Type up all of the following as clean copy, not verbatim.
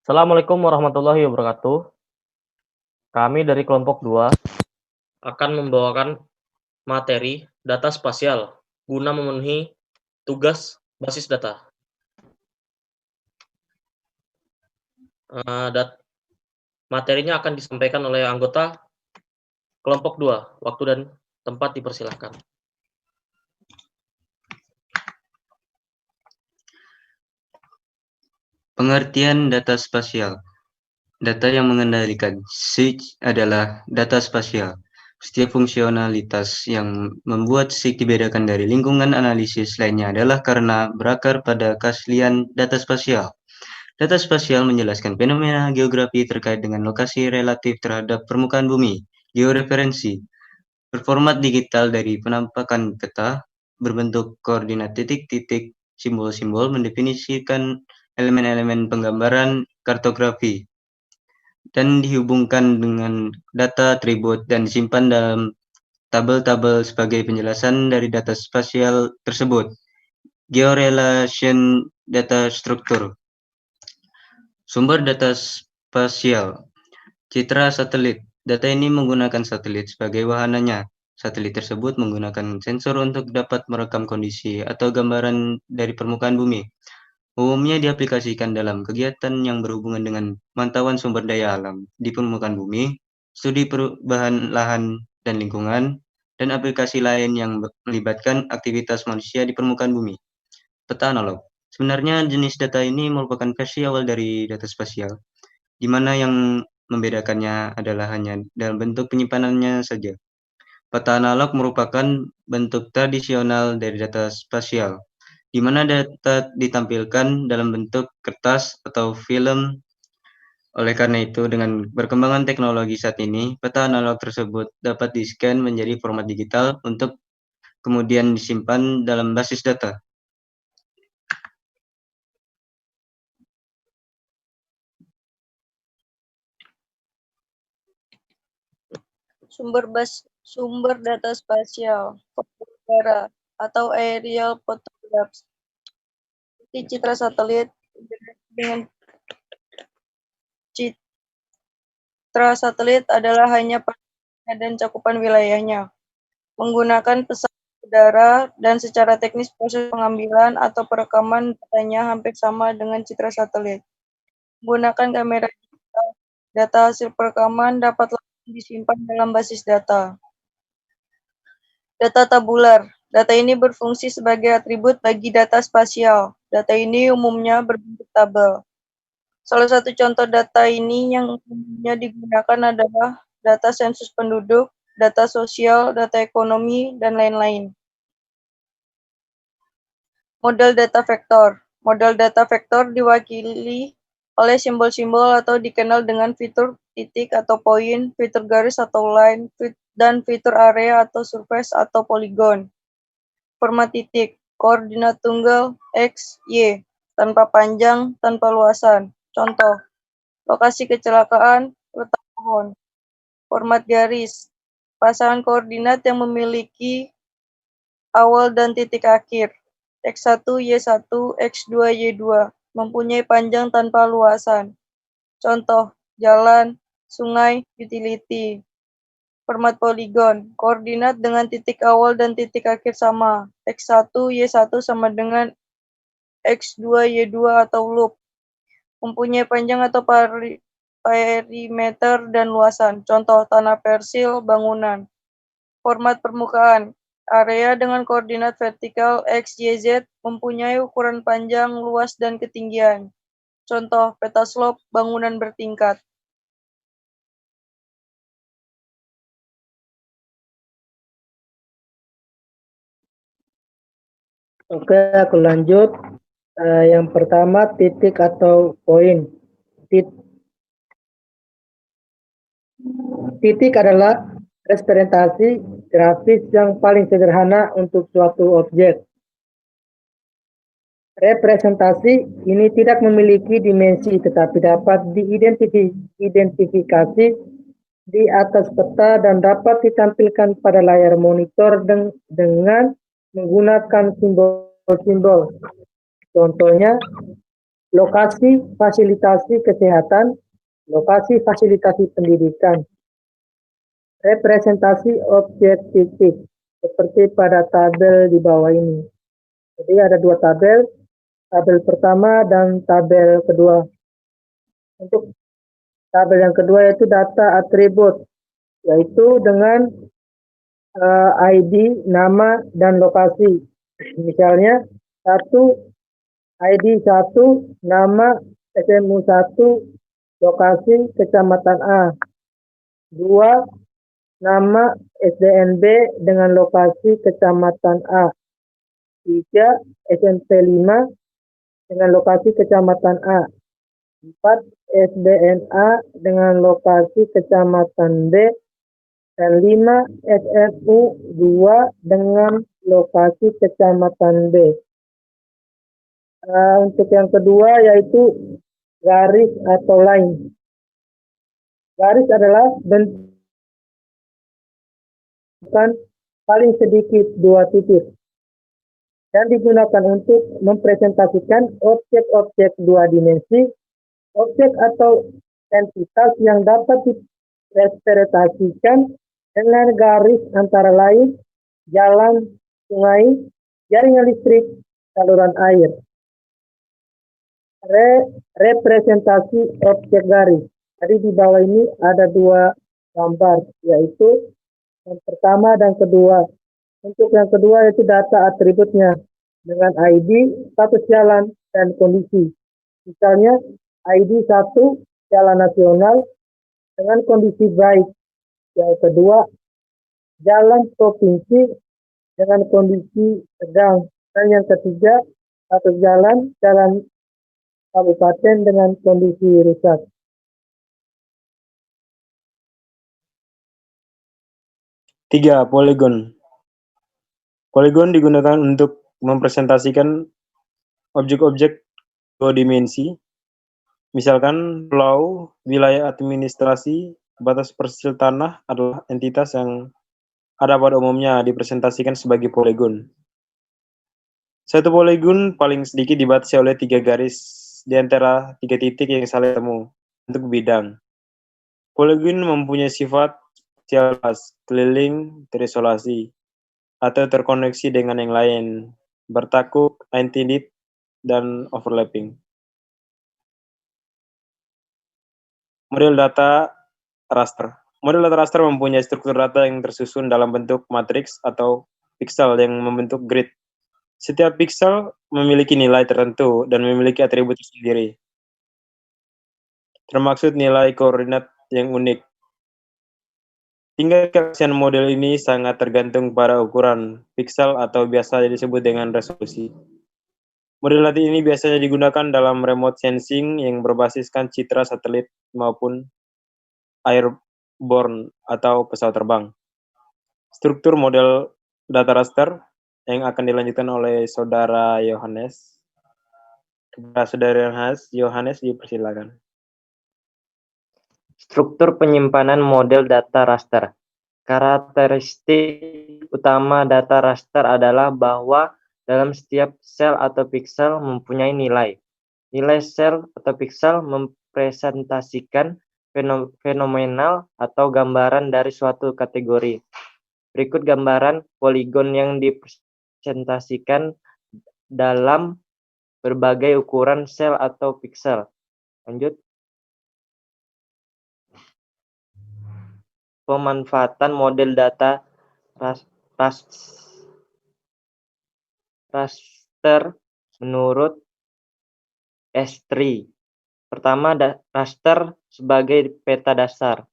Assalamualaikum warahmatullahi wabarakatuh. Kami dari kelompok 2 akan membawakan materi data spasial guna memenuhi tugas basis data. Materinya akan disampaikan oleh anggota kelompok 2. Waktu dan tempat dipersilahkan. Pengertian data spasial. Data yang mengendalikan SIG adalah data spasial. Setiap fungsionalitas yang membuat SIG dibedakan dari lingkungan analisis lainnya adalah karena berakar pada keaslian data spasial. Data spasial menjelaskan fenomena geografi terkait dengan lokasi relatif terhadap permukaan bumi, georeferensi, berformat digital dari penampakan peta, berbentuk koordinat titik-titik, simbol-simbol mendefinisikan elemen-elemen penggambaran kartografi, dan dihubungkan dengan data atribut dan disimpan dalam tabel-tabel sebagai penjelasan dari data spasial tersebut. Georelation data struktur. Sumber data spasial. Citra satelit. Data ini menggunakan satelit sebagai wahananya. Satelit tersebut menggunakan sensor untuk dapat merekam kondisi atau gambaran dari permukaan bumi. Umumnya diaplikasikan dalam kegiatan yang berhubungan dengan pemantauan sumber daya alam di permukaan bumi, studi perubahan lahan dan lingkungan, dan aplikasi lain yang melibatkan aktivitas manusia di permukaan bumi. Peta analog. Sebenarnya jenis data ini merupakan versi awal dari data spasial, di mana yang membedakannya adalah hanya dalam bentuk penyimpanannya saja. Peta analog merupakan bentuk tradisional dari data spasial, di mana data ditampilkan dalam bentuk kertas atau film. Oleh karena itu, dengan perkembangan teknologi saat ini, peta analog tersebut dapat di-scan menjadi format digital untuk kemudian disimpan dalam basis data. Sumber data spasial, foto udara atau aerial photographs. Citra satelit. Dengan citra satelit adalah hanya panjangnya dan cakupan wilayahnya, menggunakan pesawat udara, dan secara teknis proses pengambilan atau perekaman datanya hampir sama dengan citra satelit. Menggunakan kamera digital, data hasil perekaman dapat langsung disimpan dalam basis data. Data tabular. Data ini berfungsi sebagai atribut bagi data spasial. Data ini umumnya berbentuk tabel. Salah satu contoh data ini yang umumnya digunakan adalah data sensus penduduk, data sosial, data ekonomi, dan lain-lain. Model data vektor. Model data vektor diwakili oleh simbol-simbol atau dikenal dengan fitur titik atau poin, fitur garis atau line, dan fitur area atau surface atau poligon. Format titik, koordinat tunggal X, Y, tanpa panjang, tanpa luasan. Contoh, lokasi kecelakaan, letak pohon. Format garis, pasangan koordinat yang memiliki awal dan titik akhir. X1, Y1, X2, Y2, mempunyai panjang tanpa luasan. Contoh, jalan, sungai, utility. Format poligon, koordinat dengan titik awal dan titik akhir sama. X1, Y1 sama dengan X2, Y2 atau loop. Mempunyai panjang atau perimeter dan luasan. Contoh, tanah persil, bangunan. Format permukaan, area dengan koordinat vertikal X, Y, Z mempunyai ukuran panjang, luas, dan ketinggian. Contoh, peta slope, bangunan bertingkat. Oke, aku lanjut. Yang pertama, titik atau poin. Titik adalah representasi grafis yang paling sederhana untuk suatu objek. Representasi ini tidak memiliki dimensi tetapi dapat diidentifikasi di atas peta dan dapat ditampilkan pada layar monitor dengan menggunakan simbol-simbol. Contohnya, lokasi fasilitasi kesehatan, lokasi fasilitasi pendidikan, representasi objek titik, seperti pada tabel di bawah ini. Jadi ada dua tabel, tabel pertama dan tabel kedua. Untuk tabel yang kedua yaitu data atribut, yaitu dengan ID, nama, dan lokasi. Misalnya, ID 1, nama SMU 1, lokasi Kecamatan A. 2, nama SDNB dengan lokasi Kecamatan A. 3, SMP 5 dengan lokasi Kecamatan A. 4, SDNA dengan lokasi Kecamatan B. Dan 5, SMU 2 dengan lokasi Kecamatan B. Untuk yang kedua yaitu garis atau line. Garis adalah bentuk paling sedikit 2 titik dan digunakan untuk mempresentasikan objek-objek 2 dimensi, objek atau entitas yang dapat direpresentasikan dengan garis antara lain jalan, sungai, jaringan listrik, saluran air. Representasi objek garis. Jadi di bawah ini ada 2 gambar, yaitu yang pertama dan kedua. Untuk yang kedua yaitu data atributnya dengan ID, status jalan, dan kondisi. Misalnya ID 1 jalan nasional dengan kondisi baik. Yang kedua jalan provinsi dengan kondisi sedang. Dan yang ketiga status jalan kabupaten dengan kondisi rusak. Tiga, poligon. Poligon digunakan untuk mempresentasikan objek-objek 2 dimensi, misalkan pulau, wilayah administrasi, batas persil tanah adalah entitas yang ada pada umumnya dipresentasikan sebagai poligon. Satu poligon paling sedikit dibatasi oleh 3 garis di antara 3 titik yang saling bertemu untuk bidang. Poligon mempunyai sifat spasial, keliling, terisolasi, atau terkoneksi dengan yang lain, bertakuk, untied, dan overlapping. Model data raster. Model data raster mempunyai struktur data yang tersusun dalam bentuk matriks atau piksel yang membentuk grid. Setiap piksel memiliki nilai tertentu dan memiliki atribut sendiri, termaksud nilai koordinat yang unik. Tingkat kesaksian model ini sangat tergantung pada ukuran piksel atau biasa disebut dengan resolusi. Model data ini biasanya digunakan dalam remote sensing yang berbasiskan citra satelit maupun airborne atau pesawat terbang. Struktur model data raster yang akan dilanjutkan oleh Saudara Yohanes. Kepada Saudara Yohanes dipersilakan. Struktur penyimpanan model data raster. Karakteristik utama data raster adalah bahwa dalam setiap sel atau piksel mempunyai nilai. Nilai sel atau piksel mempresentasikan fenomenal atau gambaran dari suatu kategori. Berikut gambaran poligon yang dipresentasikan dalam berbagai ukuran sel atau piksel. Lanjut. Pemanfaatan model data raster menurut S3. Pertama, raster sebagai peta dasar.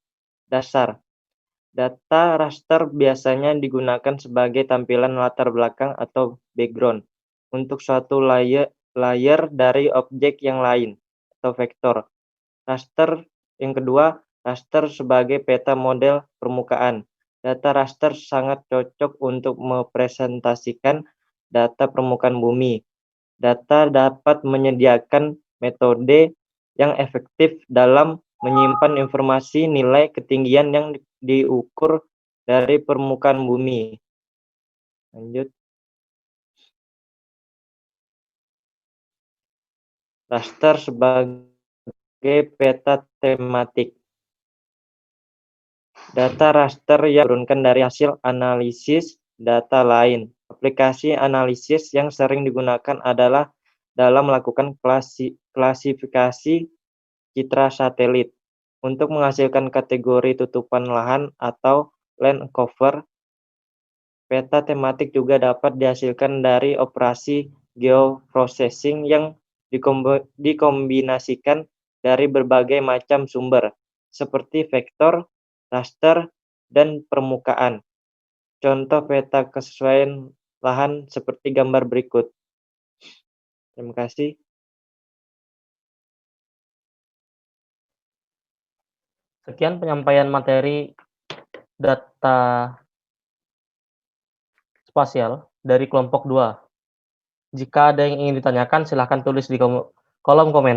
Data raster biasanya digunakan sebagai tampilan latar belakang atau background untuk suatu layer dari objek yang lain atau vektor. Raster yang kedua, raster sebagai peta model permukaan. Data raster sangat cocok untuk mempresentasikan data permukaan bumi. Data dapat menyediakan metode yang efektif dalam menyimpan informasi nilai ketinggian yang diukur dari permukaan bumi. Lanjut. raster sebagai peta tematik. Data raster yang diturunkan dari hasil analisis data lain. Aplikasi analisis yang sering digunakan adalah dalam melakukan klasifikasi citra satelit. Untuk menghasilkan kategori tutupan lahan atau land cover, peta tematik juga dapat dihasilkan dari operasi geoprocessing yang dikombinasikan dari berbagai macam sumber, seperti vektor, raster, dan permukaan. Contoh peta kesesuaian lahan seperti gambar berikut. Terima kasih. Sekian penyampaian materi data spasial dari kelompok 2. Jika ada yang ingin ditanyakan, silahkan tulis di kolom komentar.